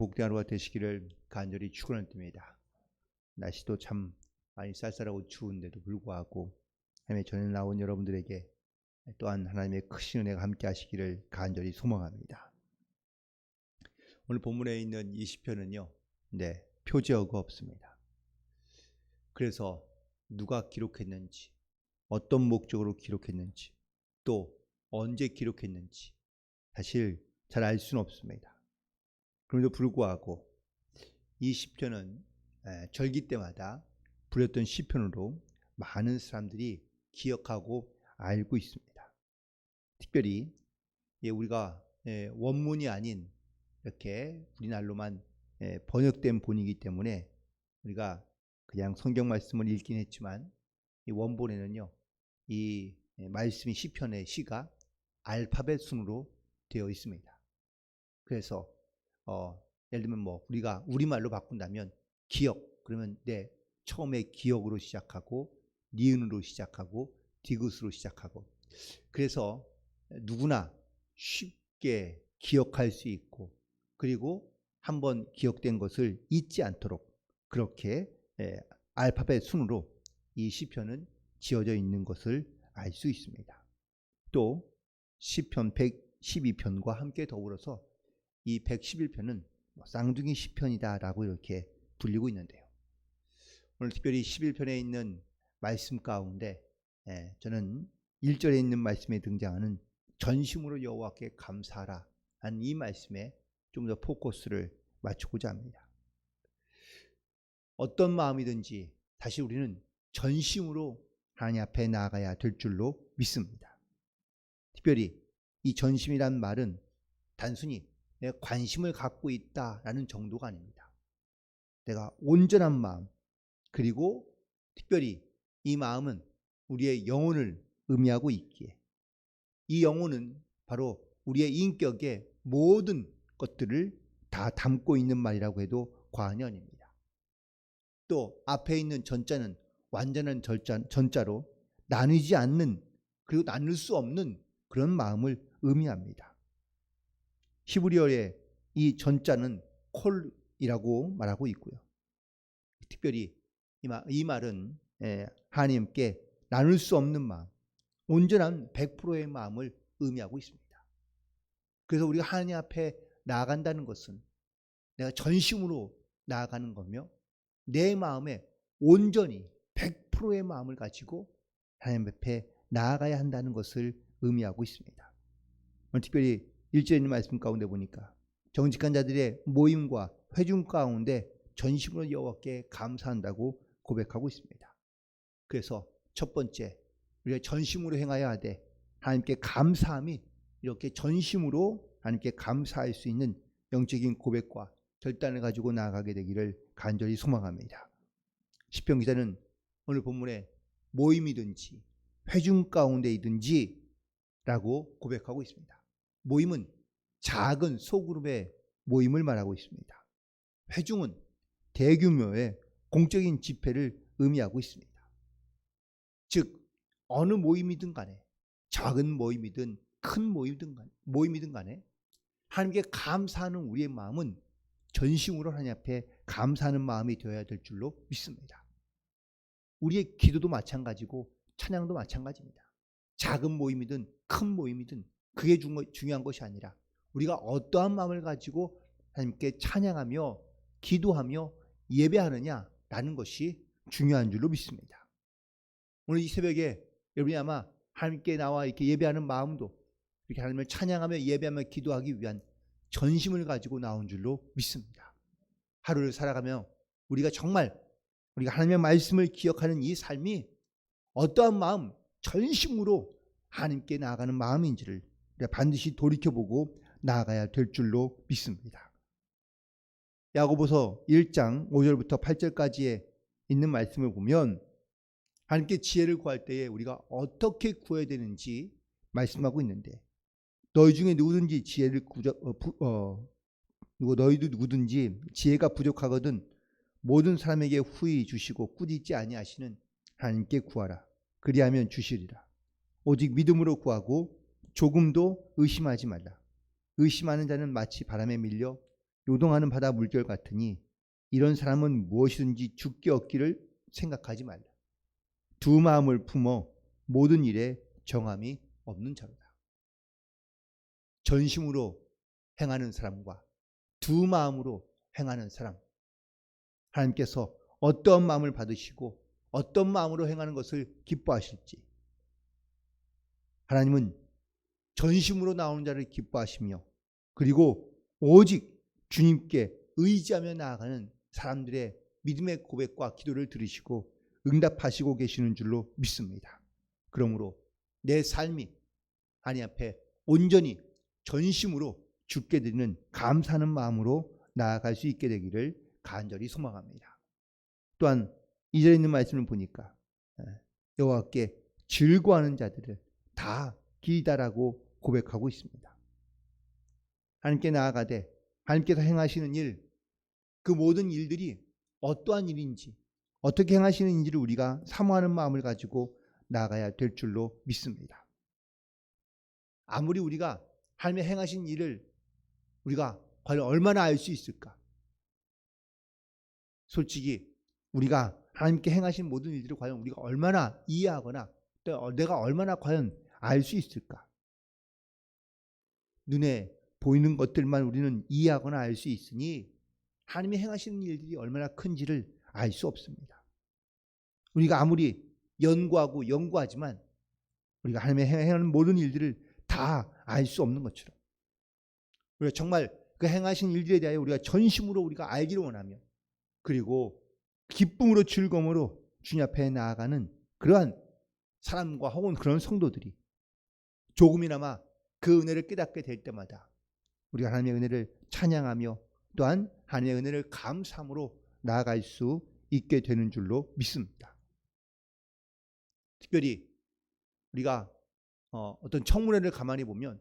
복된 하루가 되시기를 간절히 축원드립니다. 날씨도 참 많이 쌀쌀하고 추운데도 불구하고 하나님의 전에 나온 여러분들에게 또한 하나님의 크신 은혜가 함께 하시기를 간절히 소망합니다. 오늘 본문에 있는 이 시편은요, 표제어가 없습니다. 그래서 누가 기록했는지, 어떤 목적으로 기록했는지, 또 언제 기록했는지 사실 잘 알 수는 없습니다. 그럼에도 불구하고 이 시편은 절기 때마다 부렸던 시편으로 많은 사람들이 기억하고 알고 있습니다. 특별히 우리가 원문이 아닌 이렇게 우리나라로만 번역된 본이기 때문에 우리가 그냥 성경 말씀을 읽긴 했지만 이 원본에는요, 이 말씀이 시편의 시가 알파벳 순으로 되어 있습니다. 그래서 예를 들면 우리가 우리말로 바꾼다면 기억, 그러면 처음에 기억으로 시작하고 니은으로 시작하고 디귿으로 시작하고, 그래서 누구나 쉽게 기억할 수 있고, 그리고 한번 기억된 것을 잊지 않도록 그렇게 알파벳 순으로 이 시편은 지어져 있는 것을 알 수 있습니다. 또 시편 112편과 함께 더불어서 이 111편은 쌍둥이 시편이다라고 이렇게 불리고 있는데요. 오늘 특별히 11편에 있는 말씀 가운데 저는 1절에 있는 말씀에 등장하는 전심으로 여호와께 감사하라 하는 이 말씀에 좀 더 포커스를 맞추고자 합니다. 어떤 마음이든지 다시 우리는 전심으로 하나님 앞에 나아가야 될 줄로 믿습니다. 특별히 이 전심이란 말은 단순히 내가 관심을 갖고 있다라는 정도가 아닙니다. 내가 온전한 마음, 그리고 특별히 이 마음은 우리의 영혼을 의미하고 있기에 이 영혼은 바로 우리의 인격의 모든 것들을 다 담고 있는 말이라고 해도 과언이 아닙니다. 또 앞에 있는 전자는 완전한 전자로 나누지 않는, 그리고 나눌 수 없는 그런 마음을 의미합니다. 히브리어의 이 전자는 콜이라고 말하고 있고요. 특별히 이 말은 하나님께 나눌 수 없는 마음, 온전한 100%의 마음을 의미하고 있습니다. 그래서 우리가 하나님 앞에 나아간다는 것은 내가 전심으로 나아가는 거며, 내 마음에 온전히 100%의 마음을 가지고 하나님 앞에 나아가야 한다는 것을 의미하고 있습니다. 특별히 1절에 있는 말씀 가운데 보니까 정직한 자들의 모임과 회중 가운데 전심으로 여호와께 감사한다고 고백하고 있습니다. 그래서 첫 번째, 우리가 전심으로 행하여야 하되 하나님께 감사함이 이렇게 전심으로 하나님께 감사할 수 있는 영적인 고백과 결단을 가지고 나아가게 되기를 간절히 소망합니다. 시편 기자는 오늘 본문에 모임이든지 회중 가운데이든지 라고 고백하고 있습니다. 모임은 작은 소그룹의 모임을 말하고 있습니다. 회중은 대규모의 공적인 집회를 의미하고 있습니다. 즉 어느 모임이든 간에, 작은 모임이든 큰 모임이든 간에 하나님께 감사하는 우리의 마음은 전심으로 하나님 앞에 감사하는 마음이 되어야 될 줄로 믿습니다. 우리의 기도도 마찬가지고 찬양도 마찬가지입니다. 작은 모임이든 큰 모임이든 그게 중요한 것이 아니라 우리가 어떠한 마음을 가지고 하나님께 찬양하며 기도하며 예배하느냐라는 것이 중요한 줄로 믿습니다. 오늘 이 새벽에 여러분이 아마 하나님께 나와 이렇게 예배하는 마음도 이렇게 하나님을 찬양하며 예배하며 기도하기 위한 전심을 가지고 나온 줄로 믿습니다. 하루를 살아가며 우리가 정말 우리가 하나님의 말씀을 기억하는 이 삶이 어떠한 마음, 전심으로 하나님께 나아가는 마음인지를 반드시 돌이켜보고 나아가야 될 줄로 믿습니다. 야고보서 1장 5절부터 8절까지에 있는 말씀을 보면 하나님께 지혜를 구할 때에 우리가 어떻게 구해야 되는지 말씀하고 있는데, 너희 중에 누구든지 누구든지 지혜가 부족하거든 모든 사람에게 후히 주시고 꾸짖지 아니하시는 하나님께 구하라. 그리하면 주시리라. 오직 믿음으로 구하고 조금도 의심하지 말라. 의심하는 자는 마치 바람에 밀려 요동하는 바다 물결 같으니 이런 사람은 무엇이든지 죽게 얻기를 생각하지 말라. 두 마음을 품어 모든 일에 정함이 없는 자로다. 전심으로 행하는 사람과 두 마음으로 행하는 사람, 하나님께서 어떤 마음을 받으시고 어떤 마음으로 행하는 것을 기뻐하실지, 하나님은 전심으로 나오는 자를 기뻐하시며 그리고 오직 주님께 의지하며 나아가는 사람들의 믿음의 고백과 기도를 들으시고 응답하시고 계시는 줄로 믿습니다. 그러므로 내 삶이 하나님 앞에 온전히 전심으로 주께 드리는 감사하는 마음으로 나아갈 수 있게 되기를 간절히 소망합니다. 또한 2절에 있는 말씀을 보니까 여호와께 즐거워하는 자들을 다 기다라고 고백하고 있습니다. 하나님께 나아가되 하나님께서 행하시는 일, 그 모든 일들이 어떠한 일인지 어떻게 행하시는 일인지를 우리가 사모하는 마음을 가지고 나아가야 될 줄로 믿습니다. 아무리 우리가 하나님의 행하신 일을 우리가 과연 얼마나 알 수 있을까? 솔직히 우리가 하나님께 행하신 모든 일들을 과연 우리가 얼마나 이해하거나 또 내가 얼마나 과연 알 수 있을까? 눈에 보이는 것들만 우리는 이해하거나 알 수 있으니 하나님이 행하시는 일들이 얼마나 큰지를 알 수 없습니다. 우리가 아무리 연구하지만 우리가 하나님의 행하는 모든 일들을 다 알 수 없는 것처럼 우리가 정말 그 행하신 일들에 대하여 우리가 전심으로 우리가 알기를 원하며 그리고 기쁨으로 즐거움으로 주님 앞에 나아가는 그러한 사람과 혹은 그런 성도들이 조금이나마 그 은혜를 깨닫게 될 때마다 우리가 하나님의 은혜를 찬양하며 또한 하나님의 은혜를 감사함으로 나아갈 수 있게 되는 줄로 믿습니다. 특별히 우리가 어떤 청문회를 가만히 보면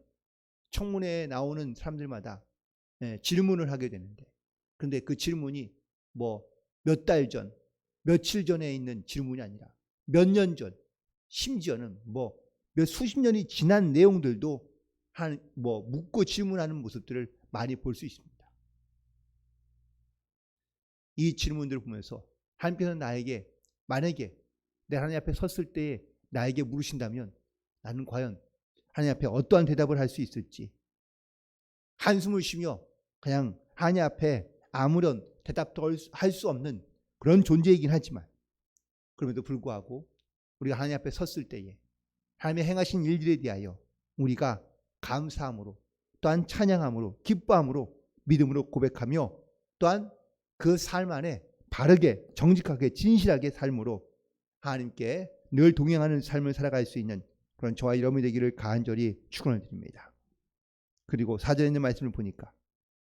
청문회에 나오는 사람들마다 질문을 하게 되는데, 그런데 그 질문이 뭐 몇 달 전, 며칠 전에 있는 질문이 아니라 몇 년 전, 심지어는 뭐 몇 수십 년이 지난 내용들도 묻고 질문하는 모습들을 많이 볼 수 있습니다. 이 질문들을 보면서 하나님께서 나에게 만약에 내 하나님 앞에 섰을 때에 나에게 물으신다면 나는 과연 하나님 앞에 어떠한 대답을 할 수 있을지, 한숨을 쉬며 그냥 하나님 앞에 아무런 대답도 할 수 없는 그런 존재이긴 하지만 그럼에도 불구하고 우리가 하나님 앞에 섰을 때에 하나님의 행하신 일들에 대하여 우리가 감사함으로 또한 찬양함으로 기뻐함으로 믿음으로 고백하며 또한 그 삶 안에 바르게 정직하게 진실하게 삶으로 하나님께 늘 동행하는 삶을 살아갈 수 있는 그런 저와 여러분이 되기를 간절히 축원을 드립니다. 그리고 4절에 있는 말씀을 보니까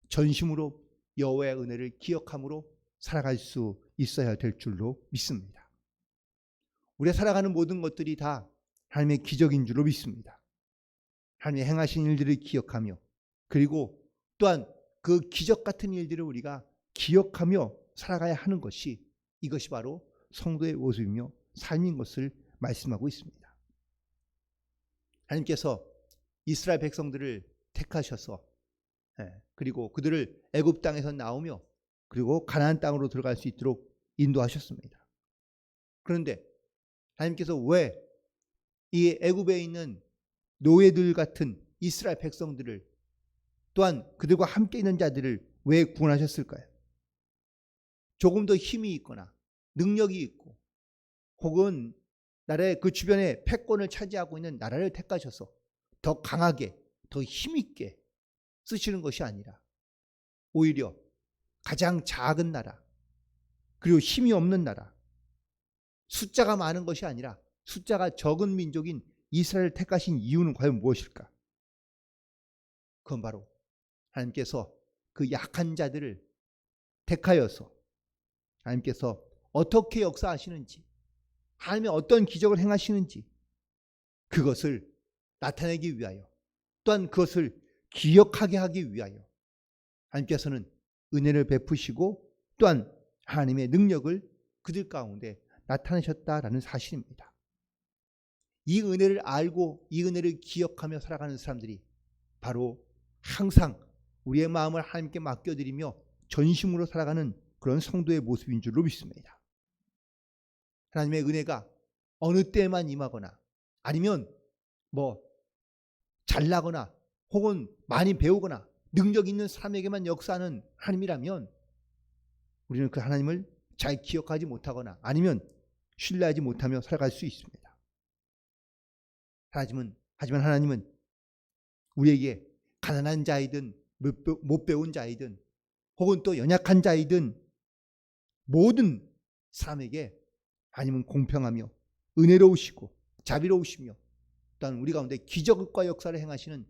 전심으로 여호와의 은혜를 기억함으로 살아갈 수 있어야 될 줄로 믿습니다. 우리가 살아가는 모든 것들이 다 하나님의 기적인 줄로 믿습니다. 하나님의 행하신 일들을 기억하며 그리고 또한 그 기적 같은 일들을 우리가 기억하며 살아가야 하는 것이, 이것이 바로 성도의 모습이며 삶인 것을 말씀하고 있습니다. 하나님께서 이스라엘 백성들을 택하셔서 그리고 그들을 애굽 땅에서 나오며 그리고 가나안 땅으로 들어갈 수 있도록 인도하셨습니다. 그런데 하나님께서 왜 이 애굽에 있는 노예들 같은 이스라엘 백성들을 또한 그들과 함께 있는 자들을 왜 구원하셨을까요? 조금 더 힘이 있거나 능력이 있고 혹은 나라의 그 주변에 패권을 차지하고 있는 나라를 택하셔서 더 강하게 더 힘있게 쓰시는 것이 아니라 오히려 가장 작은 나라 그리고 힘이 없는 나라, 숫자가 많은 것이 아니라 숫자가 적은 민족인 이스라엘을 택하신 이유는 과연 무엇일까? 그건 바로 하나님께서 그 약한 자들을 택하여서 하나님께서 어떻게 역사하시는지, 하나님의 어떤 기적을 행하시는지 그것을 나타내기 위하여 또한 그것을 기억하게 하기 위하여 하나님께서는 은혜를 베푸시고 또한 하나님의 능력을 그들 가운데 나타내셨다라는 사실입니다. 이 은혜를 알고 이 은혜를 기억하며 살아가는 사람들이 바로 항상 우리의 마음을 하나님께 맡겨드리며 전심으로 살아가는 그런 성도의 모습인 줄로 믿습니다. 하나님의 은혜가 어느 때에만 임하거나 아니면 잘나거나 혹은 많이 배우거나 능력 있는 사람에게만 역사하는 하나님이라면 우리는 그 하나님을 잘 기억하지 못하거나 아니면 신뢰하지 못하며 살아갈 수 있습니다. 하지만 하나님은 우리에게 가난한 자이든 못 배운 자이든 혹은 또 연약한 자이든 모든 사람에게 하나님은 공평하며 은혜로우시고 자비로우시며 또한 우리 가운데 기적과 역사를 행하시는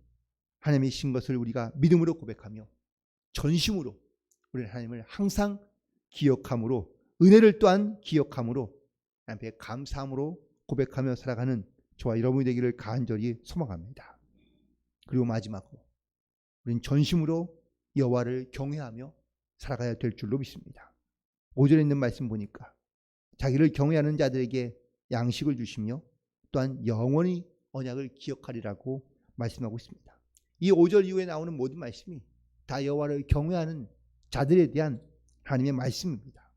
하나님이신 것을 우리가 믿음으로 고백하며 전심으로 우리는 하나님을 항상 기억함으로 은혜를 또한 기억함으로 하나님께 감사함으로 고백하며 살아가는 저와 여러분이 되기를 간절히 소망합니다. 그리고 마지막으로 우리는 전심으로 여호와를 경외하며 살아가야 될 줄로 믿습니다. 5절에 있는 말씀 보니까 자기를 경외하는 자들에게 양식을 주시며 또한 영원히 언약을 기억하리라고 말씀하고 있습니다. 이 5절 이후에 나오는 모든 말씀이 다 여호와를 경외하는 자들에 대한 하나님의 말씀입니다.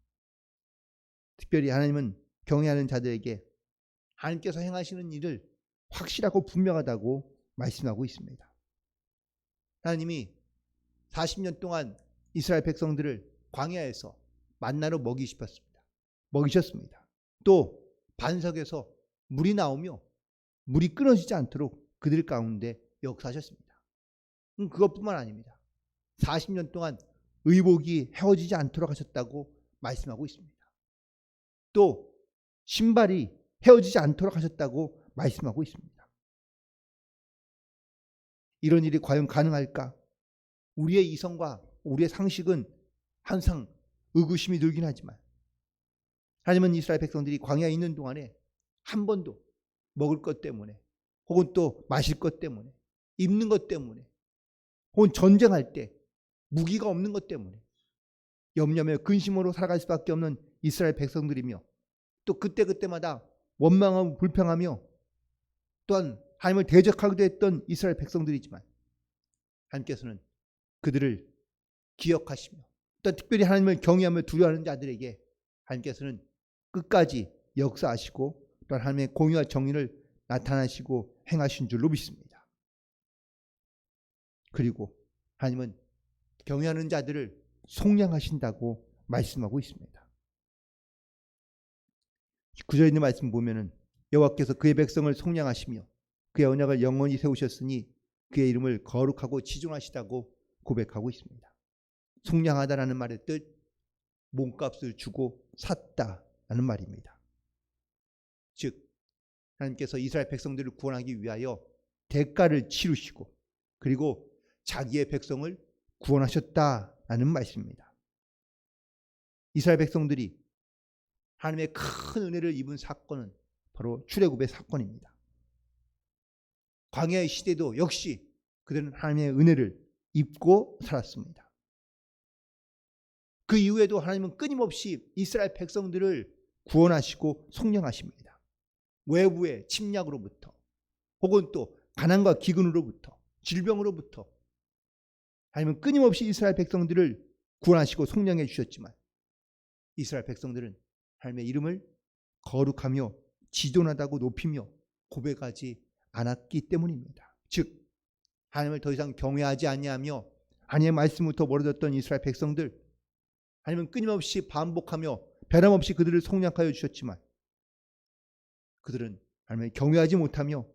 특별히 하나님은 경외하는 자들에게 하나님께서 행하시는 일을 확실하고 분명하다고 말씀하고 있습니다. 하나님이 40년 동안 이스라엘 백성들을 광야에서 만나로 먹이셨습니다. 또 반석에서 물이 나오며 물이 끊어지지 않도록 그들 가운데 역사하셨습니다. 그것뿐만 아닙니다. 40년 동안 의복이 헤어지지 않도록 하셨다고 말씀하고 있습니다. 또 신발이 헤어지지 않도록 하셨다고 말씀하고 있습니다. 이런 일이 과연 가능할까? 우리의 이성과 우리의 상식은 항상 의구심이 들긴 하지만 하나님은 이스라엘 백성들이 광야에 있는 동안에 한 번도 먹을 것 때문에 혹은 또 마실 것 때문에 입는 것 때문에 혹은 전쟁할 때 무기가 없는 것 때문에 염려며 근심으로 살아갈 수밖에 없는 이스라엘 백성들이며 또 그때마다 원망하고 불평하며 또한 하나님을 대적하기도 했던 이스라엘 백성들이지만 하나님께서는 그들을 기억하시며 또 특별히 하나님을 경외하며 두려워하는 자들에게 하나님께서는 끝까지 역사하시고 또 하나님의 공의와 정의를 나타나시고 행하신 줄로 믿습니다. 그리고 하나님은 경외하는 자들을 속량하신다고 말씀하고 있습니다. 9절에 있는 말씀 보면은 여호와께서 그의 백성을 속량하시며 그의 언약을 영원히 세우셨으니 그의 이름을 거룩하고 지존하시다고 고백하고 있습니다. 속량하다라는 말의 뜻, 몸값을 주고 샀다라는 말입니다. 즉 하나님께서 이스라엘 백성들을 구원하기 위하여 대가를 치르시고 그리고 자기의 백성을 구원하셨다라는 말씀입니다. 이스라엘 백성들이 하나님의 큰 은혜를 입은 사건은 바로 출애굽의 사건입니다. 광야의 시대도 역시 그들은 하나님의 은혜를 입고 살았습니다. 그 이후에도 하나님은 끊임없이 이스라엘 백성들을 구원하시고 속량하십니다. 외부의 침략으로부터 혹은 또 가난과 기근으로부터 질병으로부터 하나님은 끊임없이 이스라엘 백성들을 구원하시고 속량해 주셨지만 이스라엘 백성들은 하나님의 이름을 거룩하며 지존하다고 높이며 고백하지 않았기 때문입니다. 즉 하나님을 더 이상 경외하지 아니하며 하나님의 말씀부터 멀어졌던 이스라엘 백성들, 하나님은 끊임없이 반복하며 변함없이 그들을 속량하여 주셨지만 그들은 하나님을 경외하지 못하며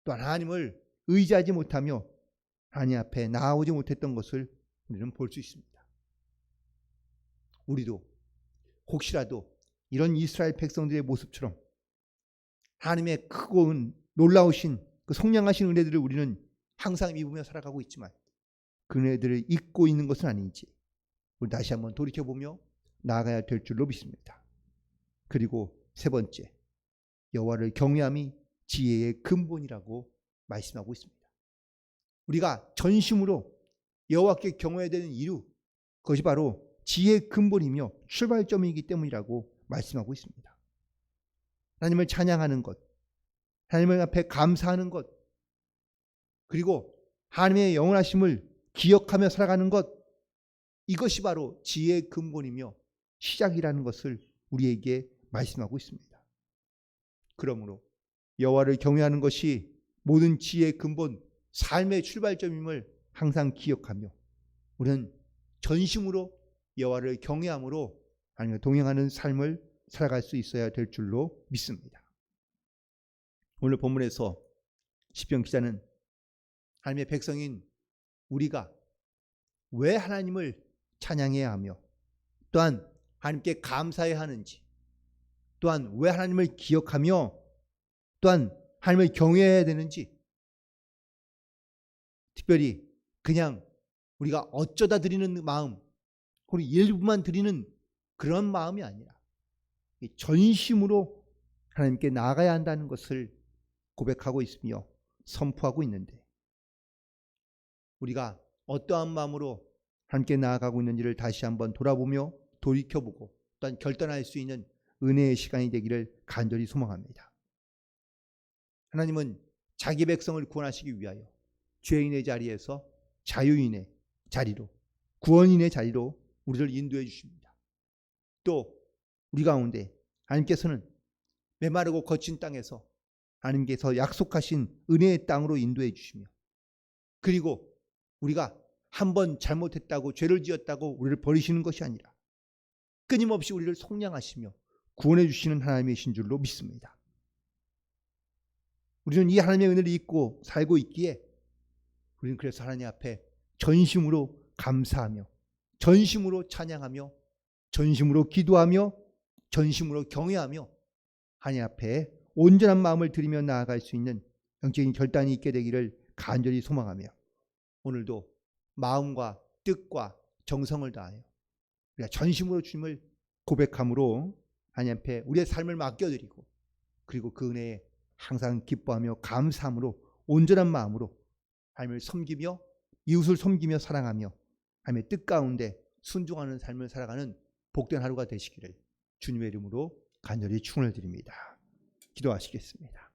또 하나님을 의지하지 못하며 하나님 앞에 나아오지 못했던 것을 우리는 볼 수 있습니다. 우리도 혹시라도 이런 이스라엘 백성들의 모습처럼 하나님의 크고 놀라우신 그 속량하신 은혜들을 우리는 항상 입으며 살아가고 있지만 그 은혜들을 잊고 있는 것은 아닌지 우리 다시 한번 돌이켜보며 나아가야 될 줄로 믿습니다. 그리고 세 번째, 여호와를 경외함이 지혜의 근본이라고 말씀하고 있습니다. 우리가 전심으로 여호와께 경외해야 되는 이유, 그것이 바로 지혜의 근본이며 출발점이기 때문이라고 말씀하고 있습니다. 하나님을 찬양하는 것, 하나님 앞에 감사하는 것, 그리고 하나님의 영원하심을 기억하며 살아가는 것, 이것이 바로 지혜의 근본이며 시작이라는 것을 우리에게 말씀하고 있습니다. 그러므로 여호와를 경외하는 것이 모든 지혜의 근본, 삶의 출발점임을 항상 기억하며 우리는 전심으로 여호와를 경외함으로 하나님과 동행하는 삶을 살아갈 수 있어야 될 줄로 믿습니다. 오늘 본문에서 시편 기자는 하나님의 백성인 우리가 왜 하나님을 찬양해야 하며 또한 하나님께 감사해야 하는지, 또한 왜 하나님을 기억하며 또한 하나님을 경외해야 되는지, 특별히 그냥 우리가 어쩌다 드리는 마음, 우리 일부만 드리는 그런 마음이 아니라 전심으로 하나님께 나아가야 한다는 것을 고백하고 있으며 선포하고 있는데, 우리가 어떠한 마음으로 함께 나아가고 있는지를 다시 한번 돌아보며 돌이켜보고 또한 결단할 수 있는 은혜의 시간이 되기를 간절히 소망합니다. 하나님은 자기 백성을 구원하시기 위하여 죄인의 자리에서 자유인의 자리로, 구원인의 자리로 우리를 인도해 주십니다. 또 우리 가운데 하나님께서는 메마르고 거친 땅에서 하나님께서 약속하신 은혜의 땅으로 인도해 주시며, 그리고 우리가 한번 잘못했다고 죄를 지었다고 우리를 버리시는 것이 아니라 끊임없이 우리를 속량하시며 구원해 주시는 하나님이신 줄로 믿습니다. 우리는 이 하나님의 은혜를 잊고 살고 있기에 우리는 그래서 하나님 앞에 전심으로 감사하며 전심으로 찬양하며 전심으로 기도하며 전심으로 경외하며 하나님 앞에 온전한 마음을 들이며 나아갈 수 있는 영적인 결단이 있게 되기를 간절히 소망하며, 오늘도 마음과 뜻과 정성을 다하여 우리가 전심으로 주님을 고백함으로 하나님 앞에 우리의 삶을 맡겨드리고, 그리고 그 은혜에 항상 기뻐하며 감사함으로 온전한 마음으로 하나님을 섬기며 이웃을 섬기며 사랑하며 하나님의 뜻 가운데 순종하는 삶을 살아가는 복된 하루가 되시기를 주님의 이름으로 간절히 축원을 드립니다. 기도하시겠습니다.